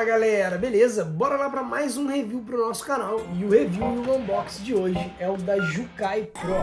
Fala galera, beleza? Bora lá para mais um review para o nosso canal. E o review e o unboxing de hoje é o da Jukai Pro.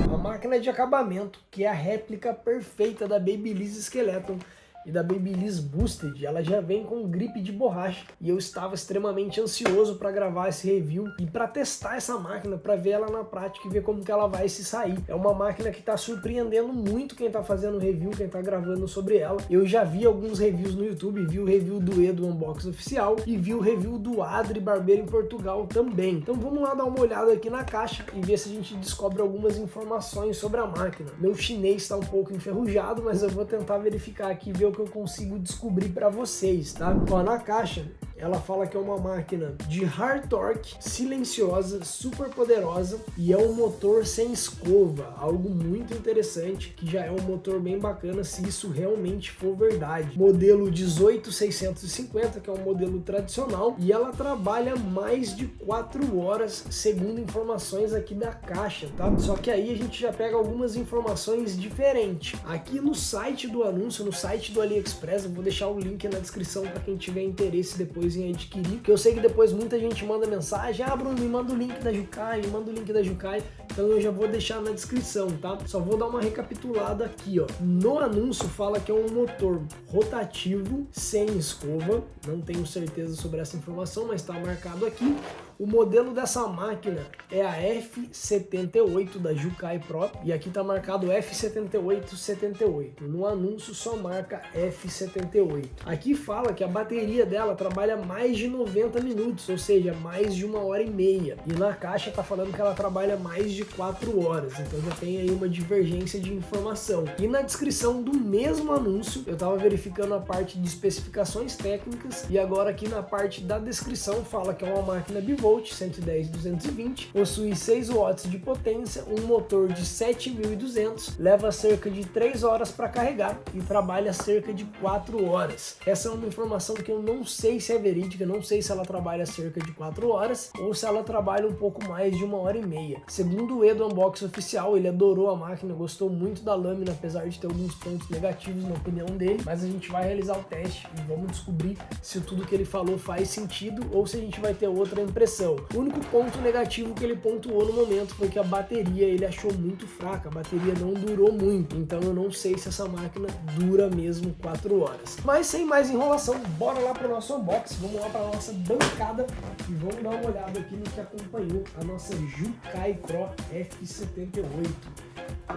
Uma máquina de acabamento que é a réplica perfeita da Babyliss Skeleton e da Babyliss Boosted. Ela já vem com gripe de borracha e eu estava extremamente ansioso para gravar esse review e para testar essa máquina, para ver ela na prática e ver como que ela vai se sair. É uma máquina que está surpreendendo muito quem está fazendo review, quem está gravando sobre ela. Eu já vi alguns reviews no YouTube, vi o review do Edu Unbox Oficial e vi o review do Adri Barbeiro em Portugal também. Então vamos lá dar uma olhada aqui na caixa e ver se a gente descobre algumas informações sobre a máquina. Meu chinês está um pouco enferrujado, mas eu vou tentar verificar aqui e ver o que eu consigo descobrir para vocês, tá? Ó, na caixa ela fala que é uma máquina de hard torque, silenciosa, super poderosa e é um motor sem escova, algo muito interessante, que já é um motor bem bacana se isso realmente for verdade. Modelo 18650, que é um modelo tradicional, e ela trabalha mais de 4 horas, segundo informações aqui da caixa, tá? Só que aí a gente já pega algumas informações diferentes. Aqui no site do anúncio, no site do AliExpress, eu vou deixar o link na descrição para quem tiver interesse depois em adquirir, porque eu sei que depois muita gente manda mensagem: ah, Bruno, me manda o link da Jukai, me manda o link da Jukai, então eu já vou deixar na descrição, tá? Só vou dar uma recapitulada aqui, ó. No anúncio fala que é um motor rotativo, sem escova, não tenho certeza sobre essa informação, mas está marcado aqui. O modelo dessa máquina é a F78 da Jukai Pro, e aqui tá marcado F7878. No anúncio só marca F78. Aqui fala que a bateria dela trabalha mais de 90 minutos, ou seja, mais de 1h30. E na caixa tá falando que ela trabalha mais de 4 horas, então já tem aí uma divergência de informação. E na descrição do mesmo anúncio, eu tava verificando a parte de especificações técnicas, e agora aqui na parte da descrição fala que é uma máquina bivolt 110/220, possui 6 watts de potência, um motor de 7200, leva cerca de 3 horas para carregar e trabalha cerca de 4 horas. Essa é uma informação que eu não sei se é verídica, não sei se ela trabalha cerca de 4 horas ou se ela trabalha um pouco mais de 1h30. Segundo o Edu Unbox Oficial, ele adorou a máquina, gostou muito da lâmina, apesar de ter alguns pontos negativos na opinião dele, mas a gente vai realizar o teste e vamos descobrir se tudo que ele falou faz sentido ou se a gente vai ter outra impressão. O único ponto negativo que ele pontuou no momento foi que a bateria ele achou muito fraca, a bateria não durou muito, então eu não sei se essa máquina dura mesmo 4 horas. Mas sem mais enrolação, bora lá para o nosso unboxing, vamos lá para a nossa bancada e vamos dar uma olhada aqui no que acompanhou a nossa Jukai Pro F78.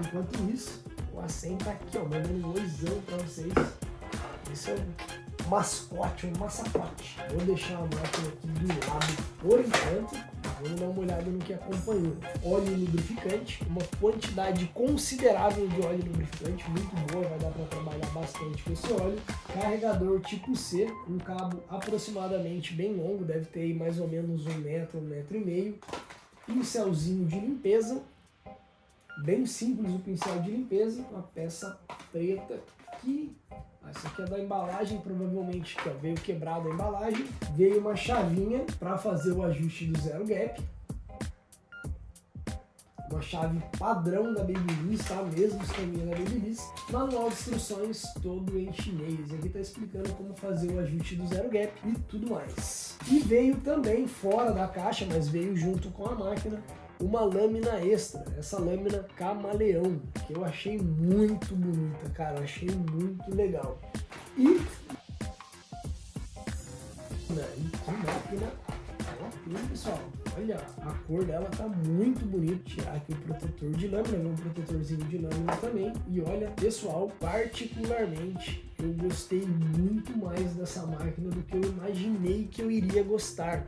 Enquanto isso, o Asen tá aqui, ó, mandando um oizão para vocês. Esse é o mascote, um massacote. Vou deixar a máquina aqui do lado por enquanto. Vamos dar uma olhada no que acompanhou. Óleo lubrificante, uma quantidade considerável de óleo lubrificante, muito boa, vai dar para trabalhar bastante com esse óleo. Carregador tipo C, um cabo aproximadamente bem longo, deve ter aí mais ou menos 1 metro, 1,5 metro. Pincelzinho de limpeza, bem simples o pincel de limpeza, uma peça preta que... essa aqui é da embalagem, provavelmente que veio quebrada a embalagem. Veio uma chavinha para fazer o ajuste do zero gap. Uma chave padrão da Babyliss, tá? Mesmo esqueminha da Babyliss. Manual de instruções todo em chinês. Aqui tá explicando como fazer o ajuste do zero gap e tudo mais. E veio também fora da caixa, mas veio junto com a máquina, uma lâmina extra, essa lâmina camaleão, que eu achei muito bonita, cara, eu achei muito legal. E que máquina, pessoal, olha, a cor dela tá muito bonita. Tirar aqui o protetor de lâmina, um protetorzinho de lâmina também. E olha, pessoal, particularmente eu gostei muito mais dessa máquina do que eu imaginei que eu iria gostar.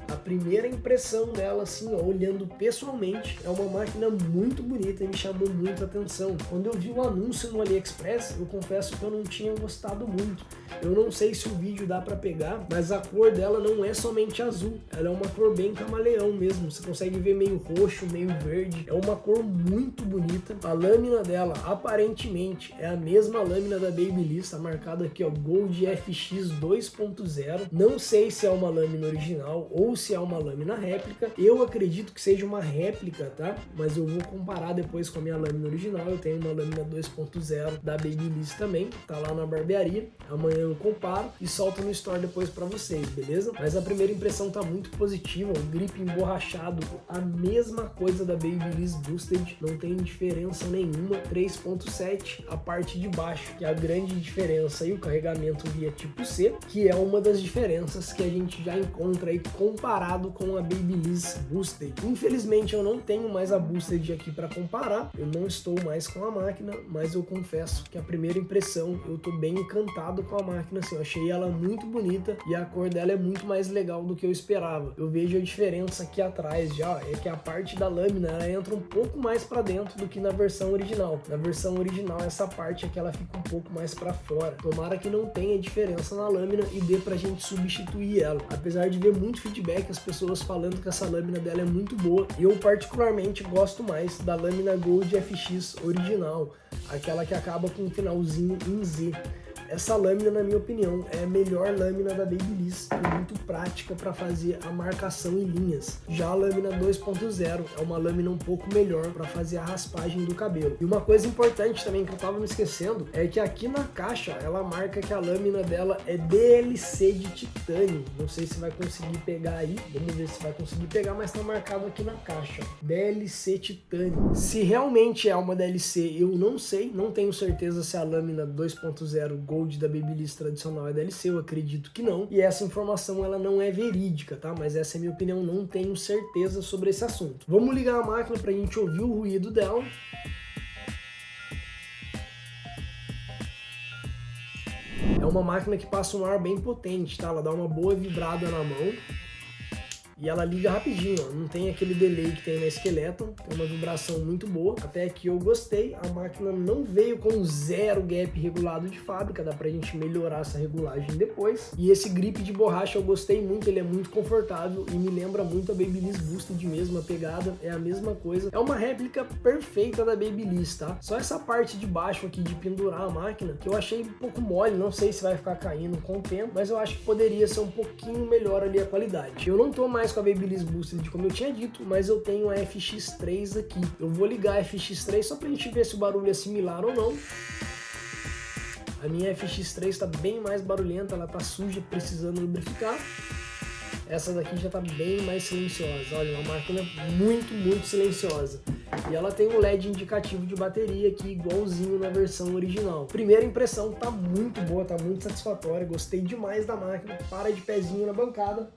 A primeira impressão dela, assim, ó, olhando pessoalmente, é uma máquina muito bonita e me chamou muito a atenção. Quando eu vi o anúncio no AliExpress, eu confesso que eu não tinha gostado muito. Eu não sei se o vídeo dá pra pegar, mas a cor dela não é somente azul, ela é uma cor bem camaleão mesmo. Você consegue ver meio roxo, meio verde, é uma cor muito bonita. A lâmina dela, aparentemente, é a mesma lâmina da Babyliss, tá marcado aqui, ó, Gold FX 2.0. Não sei se é uma lâmina original ou se é uma lâmina réplica. Eu acredito que seja uma réplica, tá? Mas eu vou comparar depois com a minha lâmina original. Eu tenho uma lâmina 2.0 da Babyliss também, tá lá na barbearia. Amanhã eu comparo e solto no store depois pra vocês, beleza? Mas a primeira impressão tá muito positiva, o grip emborrachado, a mesma coisa da Babyliss Boosted, não tem diferença nenhuma. 3.7, a parte de baixo, que é a grande diferença, e o carregamento via tipo C, que é uma das diferenças que a gente já encontra aí comparado com a Babyliss Boosted. Infelizmente eu não tenho mais a Boosted aqui para comparar, eu não estou mais com a máquina, mas eu confesso que a primeira impressão, eu tô bem encantado com a máquina, assim, eu achei ela muito bonita e a cor dela é muito mais legal do que eu esperava. Eu vejo a diferença aqui atrás já, é que a parte da lâmina ela entra um pouco mais para dentro do que na versão original. Na versão original essa parte aqui ela fica um pouco mais para fora. Tomara que não tenha diferença na lâmina e dê pra gente substituir ela. Apesar de ver muito feedback, as pessoas falando que essa lâmina dela é muito boa, eu particularmente gosto mais da lâmina Gold FX original, aquela que acaba com um finalzinho em Z. Essa lâmina, na minha opinião, é a melhor lâmina da Babyliss, é muito prática para fazer a marcação em linhas. Já a lâmina 2.0 é uma lâmina um pouco melhor para fazer a raspagem do cabelo. E uma coisa importante também que eu tava me esquecendo é que aqui na caixa ela marca que a lâmina dela é DLC de titânio. Não sei se vai conseguir pegar aí, vamos ver se vai conseguir pegar, mas tá marcado aqui na caixa, DLC titânio. Se realmente é uma DLC, eu não sei, não tenho certeza se a lâmina 2.0 Gold da Babyliss tradicional é DLC, eu acredito que não, e essa informação ela não é verídica, tá? Mas essa é a minha opinião, não tenho certeza sobre esse assunto. Vamos ligar a máquina pra gente ouvir o ruído dela. É uma máquina que passa um ar bem potente, tá? Ela dá uma boa vibrada na mão. E ela liga rapidinho, ó. Não tem aquele delay que tem na Skeleton, tem uma vibração muito boa. Até aqui eu gostei, a máquina não veio com zero gap regulado de fábrica, dá pra gente melhorar essa regulagem depois. E esse grip de borracha eu gostei muito, ele é muito confortável e me lembra muito a Babyliss Boosted mesmo, a pegada é a mesma coisa. É uma réplica perfeita da Babyliss, tá? Só essa parte de baixo aqui de pendurar a máquina, que eu achei um pouco mole, não sei se vai ficar caindo com o tempo, mas eu acho que poderia ser um pouquinho melhor ali a qualidade. Eu não tô mais com a Babyliss Boosted, como eu tinha dito, mas eu tenho a FX3 aqui. Eu vou ligar a FX3 só pra gente ver se o barulho é similar ou não. A minha FX3 está bem mais barulhenta, ela tá suja, precisando lubrificar. Essa daqui já tá bem mais silenciosa. Olha, uma máquina muito silenciosa. E ela tem um LED indicativo de bateria aqui, igualzinho na versão original. Primeira impressão tá muito boa, tá muito satisfatória. Gostei demais da máquina. Para de pezinho na bancada.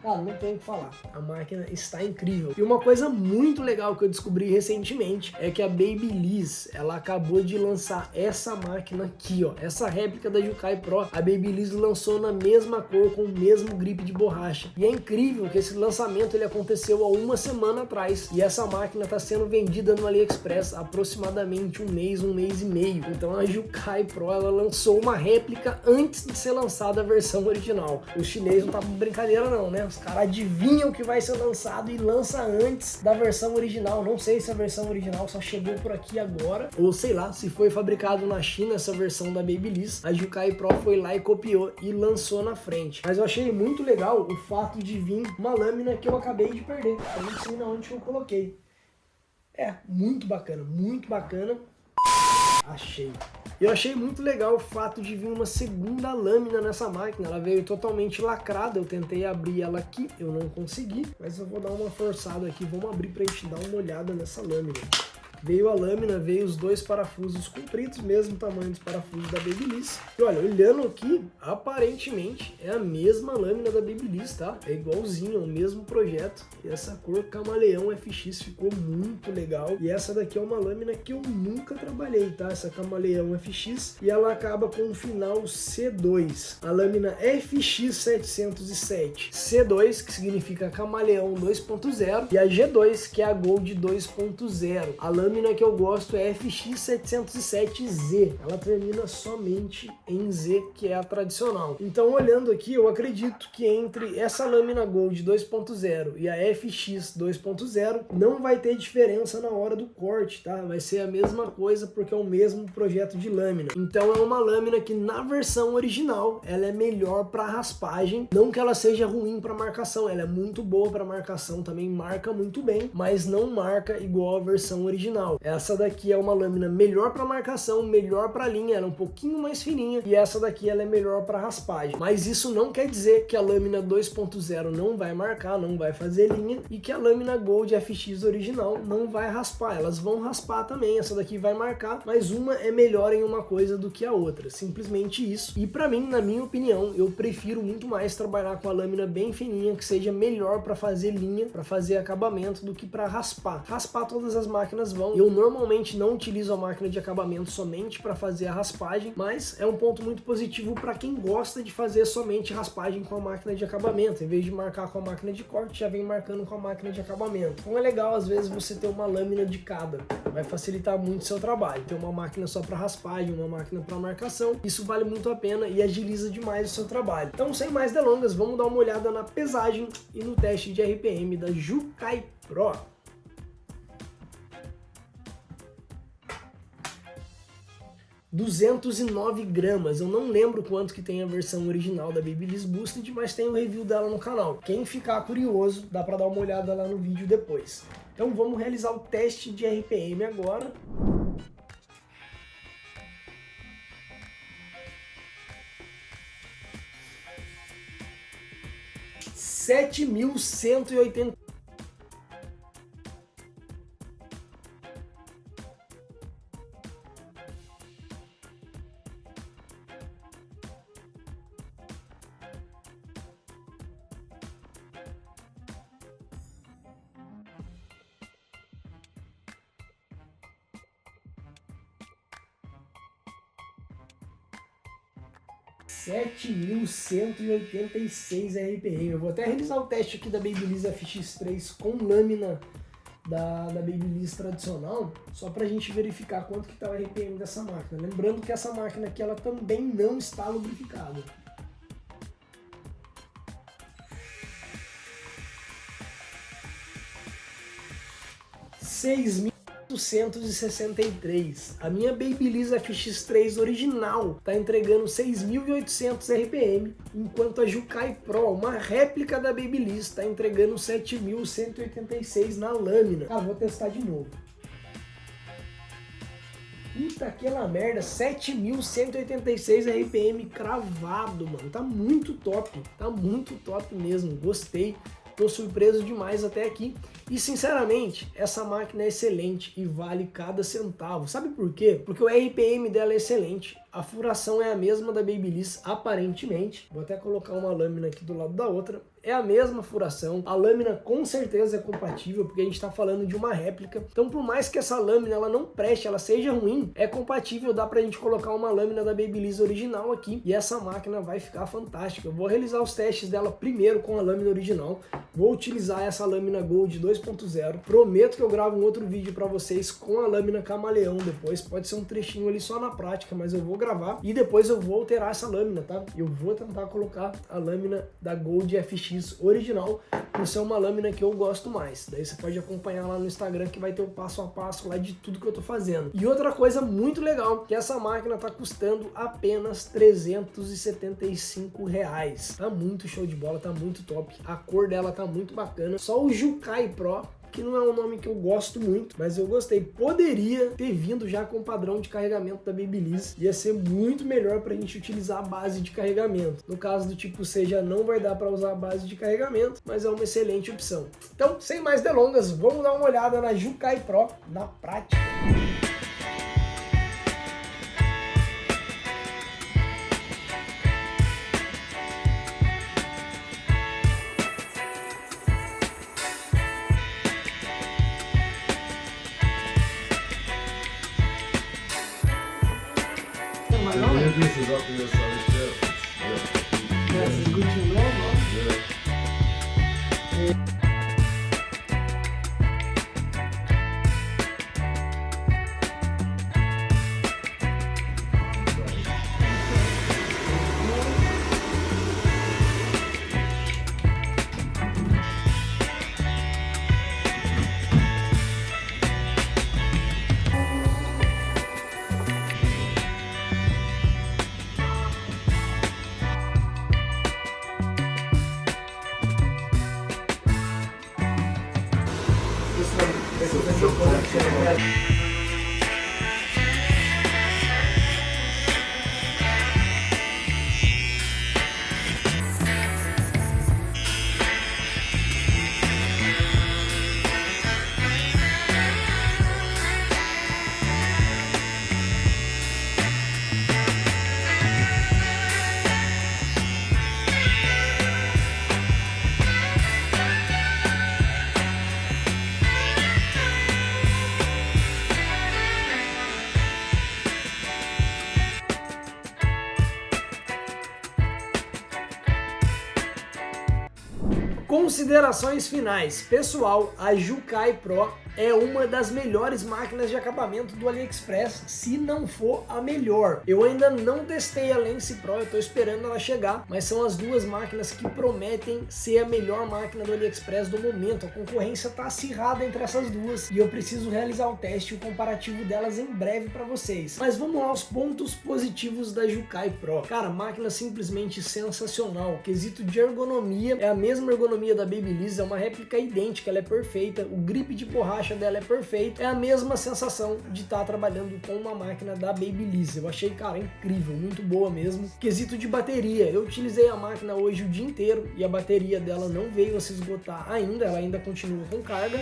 Cara, não tenho o que falar, a máquina está incrível. E uma coisa muito legal que eu descobri recentemente é que a Babyliss, ela acabou de lançar essa máquina aqui, ó, essa réplica da Jukai Pro. A Babyliss lançou na mesma cor, com o mesmo grip de borracha. E é incrível que esse lançamento ele aconteceu há uma semana atrás. E essa máquina está sendo vendida no AliExpress há aproximadamente um mês e meio. Então a Jukai Pro, ela lançou uma réplica antes de ser lançada a versão original. Os chineses não tá com brincadeira não, né? Os caras adivinham que vai ser lançado e lança antes da versão original. Não sei se a versão original só chegou por aqui agora, ou sei lá, se foi fabricado na China essa versão da Babyliss, a Jukai Pro foi lá e copiou e lançou na frente. Mas eu achei muito legal o fato de vir uma lâmina que eu acabei de perder. Eu não sei onde eu coloquei. É, muito bacana. Achei. Eu achei muito legal o fato de vir uma segunda lâmina nessa máquina. Ela veio totalmente lacrada, eu tentei abrir ela aqui, eu não consegui, mas eu vou dar uma forçada aqui, vamos abrir pra gente dar uma olhada nessa lâmina. veio a lâmina, veio os dois parafusos compridos, mesmo tamanho dos parafusos da Babyliss. E olha, olhando aqui, aparentemente é a mesma lâmina da Babyliss, tá? É igualzinho, é o mesmo projeto. E essa cor Camaleão FX ficou muito legal. E essa daqui é uma lâmina que eu nunca trabalhei, tá? Essa Camaleão FX. E ela acaba com o final C2. A lâmina FX707 C2, que significa Camaleão 2.0. E a G2, que é a Gold 2.0. A lâmina que eu gosto é FX707Z. Ela termina somente em Z, que é a tradicional. Então, olhando aqui, eu acredito que entre essa lâmina Gold 2.0 e a FX 2.0 não vai ter diferença na hora do corte, tá? Vai ser a mesma coisa porque é o mesmo projeto de lâmina. Então é uma lâmina que na versão original ela é melhor para raspagem, não que ela seja ruim para marcação, ela é muito boa para marcação, também marca muito bem, mas não marca igual a versão original. Essa daqui é uma lâmina melhor para marcação, melhor para linha, ela é um pouquinho mais fininha, e essa daqui ela é melhor para raspagem. Mas isso não quer dizer que a lâmina 2.0 não vai marcar, não vai fazer linha, e que a lâmina Gold FX original não vai raspar. Elas vão raspar também, essa daqui vai marcar, mas uma é melhor em uma coisa do que a outra, simplesmente isso. E para mim, na minha opinião, eu prefiro muito mais trabalhar com a lâmina bem fininha, que seja melhor para fazer linha, para fazer acabamento, do que para raspar. Raspar todas as máquinas vão. Eu normalmente não utilizo a máquina de acabamento somente para fazer a raspagem, mas é um ponto muito positivo para quem gosta de fazer somente raspagem com a máquina de acabamento. Em vez de marcar com a máquina de corte, já vem marcando com a máquina de acabamento. Então é legal às vezes você ter uma lâmina de cada, vai facilitar muito o seu trabalho. Ter uma máquina só para raspagem, uma máquina para marcação, isso vale muito a pena e agiliza demais o seu trabalho. Então, sem mais delongas, vamos dar uma olhada na pesagem e no teste de RPM da Jukai Pro. 209 gramas, eu não lembro quanto que tem a versão original da Babyliss Boosted, mas tem o review dela no canal. Quem ficar curioso, dá para dar uma olhada lá no vídeo depois. Então vamos realizar o teste de RPM agora. (7.180). (7.186 RPM. Eu vou até realizar o teste aqui da Babyliss FX3 com lâmina da Babyliss tradicional, só pra gente verificar quanto que tá o RPM dessa máquina. Lembrando que essa máquina aqui ela também não está lubrificada. (6.863). A minha Babyliss FX3 original tá entregando 6.800 RPM, enquanto a Jukai Pro, uma réplica da Babyliss, tá entregando 7.186 na lâmina. Cara, vou testar de novo. Puta aquela merda, 7.186 RPM cravado, mano. Tá muito top mesmo, gostei. Tô surpreso demais até aqui. E sinceramente, essa máquina é excelente e vale cada centavo. Sabe por quê? Porque o RPM dela é excelente. A furação é a mesma da Babyliss, aparentemente. Vou até colocar uma lâmina aqui do lado da outra. É a mesma furação. A lâmina com certeza é compatível, porque a gente está falando de uma réplica. Então, por mais que essa lâmina ela não preste, ela seja ruim, é compatível. Dá pra gente colocar uma lâmina da Babyliss original aqui e essa máquina vai ficar fantástica. Eu vou realizar os testes dela primeiro com a lâmina original. Vou utilizar essa lâmina Gold 2.0. Prometo que eu gravo um outro vídeo para vocês com a lâmina Camaleão depois. Pode ser um trechinho ali só na prática, mas eu vou gravar e depois eu vou alterar essa lâmina, tá? Eu vou tentar colocar a lâmina da Gold FX original, por ser uma lâmina que eu gosto mais. Daí você pode acompanhar lá no Instagram que vai ter o passo a passo lá de tudo que eu tô fazendo. E outra coisa muito legal, que essa máquina tá custando apenas R$375. Tá muito show de bola, tá muito top. A cor dela tá muito bacana. Só o Jukai Pro que não é um nome que eu gosto muito, mas eu gostei. Poderia ter vindo já com o padrão de carregamento da Babyliss, ia ser muito melhor pra gente utilizar a base de carregamento. No caso do tipo C já não vai dar para usar a base de carregamento, mas é uma excelente opção. Então, sem mais delongas, vamos dar uma olhada na Jukai Pro na prática. This is up to your solid steps. Yeah. This is good to know, no? Considerações finais. Pessoal, a Jukai Pro é uma das melhores máquinas de acabamento do AliExpress, se não for a melhor. Eu ainda não testei a Lance Pro, eu tô esperando ela chegar, mas são as duas máquinas que prometem ser a melhor máquina do AliExpress do momento. A concorrência tá acirrada entre essas duas e eu preciso realizar o teste e o comparativo delas em breve para vocês. Mas vamos lá aos pontos positivos da Jukai Pro. Cara, máquina simplesmente sensacional. O quesito de ergonomia é a mesma ergonomia da Babyliss, é uma réplica idêntica, ela é perfeita, o grip de borracha dela é perfeito, é a mesma sensação de estar trabalhando com uma máquina da Babyliss. Eu achei, cara, incrível, muito boa mesmo. Quesito de bateria, eu utilizei a máquina hoje o dia inteiro e a bateria dela não veio a se esgotar ainda, ela ainda continua com carga.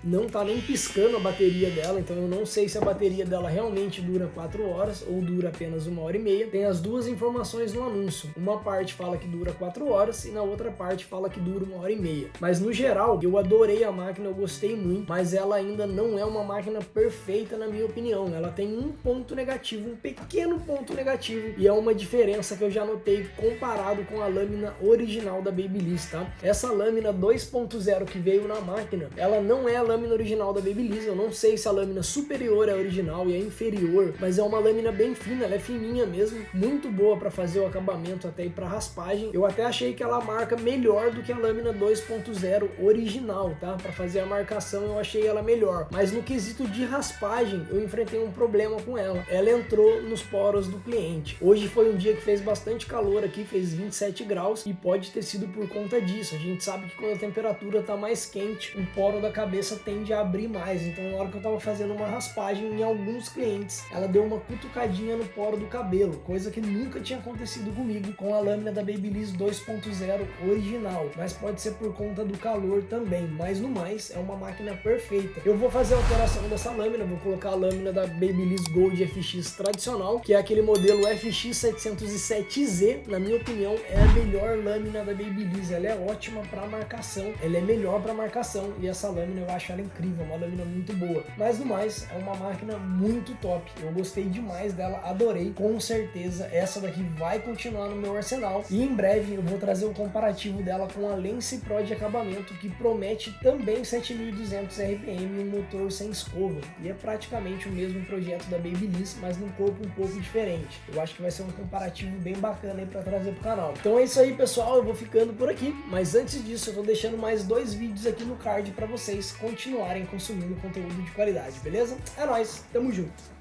Não tá nem piscando a bateria dela, então eu não sei se a bateria dela realmente dura 4 horas ou dura apenas 1h30. Tem as duas informações no anúncio. Uma parte fala que dura 4 horas e na outra parte fala que dura 1h30. Mas no geral, eu adorei a máquina, eu gostei muito, mas ela ainda não é uma máquina perfeita na minha opinião. Ela tem um ponto negativo, um pequeno ponto negativo, e é uma diferença que eu já notei comparado com a lâmina original da Babyliss, tá? Essa lâmina 2.0 que veio na máquina, ela não é a lâmina original da Babyliss. Eu não sei se a lâmina superior é original e a inferior, mas é uma lâmina bem fina, ela é fininha mesmo, muito boa para fazer o acabamento até ir para raspagem. Eu até achei que ela marca melhor do que a lâmina 2.0 original, tá? Para fazer a marcação eu achei ela melhor, mas no quesito de raspagem eu enfrentei um problema com ela. Ela entrou nos poros do cliente. Hoje foi um dia que fez bastante calor aqui, fez 27 graus e pode ter sido por conta disso. A gente sabe que quando a temperatura tá mais quente, o poro da cabeça tende a abrir mais, então na hora que eu tava fazendo uma raspagem em alguns clientes, ela deu uma cutucadinha no poro do cabelo, coisa que nunca tinha acontecido comigo com a lâmina da Babyliss 2.0 original, mas pode ser por conta do calor também, mas no mais é uma máquina perfeita. Eu vou fazer a alteração dessa lâmina, vou colocar a lâmina da Babyliss Gold FX tradicional, que é aquele modelo FX707Z, na minha opinião é a melhor lâmina da Babyliss, ela é ótima para marcação, ela é melhor para marcação e essa lâmina eu acho ela incrível, uma lâmina muito boa. Mas no mais, é uma máquina muito top. Eu gostei demais dela, adorei. Com certeza, essa daqui vai continuar no meu arsenal. E em breve eu vou trazer o comparativo dela com a Lance Pro de acabamento, que promete também 7.200 RPM e um motor sem escova. E é praticamente o mesmo projeto da Babyliss, mas num corpo um pouco diferente. Eu acho que vai ser um comparativo bem bacana aí pra trazer pro canal. Então é isso aí, pessoal. Eu vou ficando por aqui. Mas antes disso, eu tô deixando mais 2 vídeos aqui no card pra vocês continuarem consumindo conteúdo de qualidade, beleza? É nóis, tamo junto!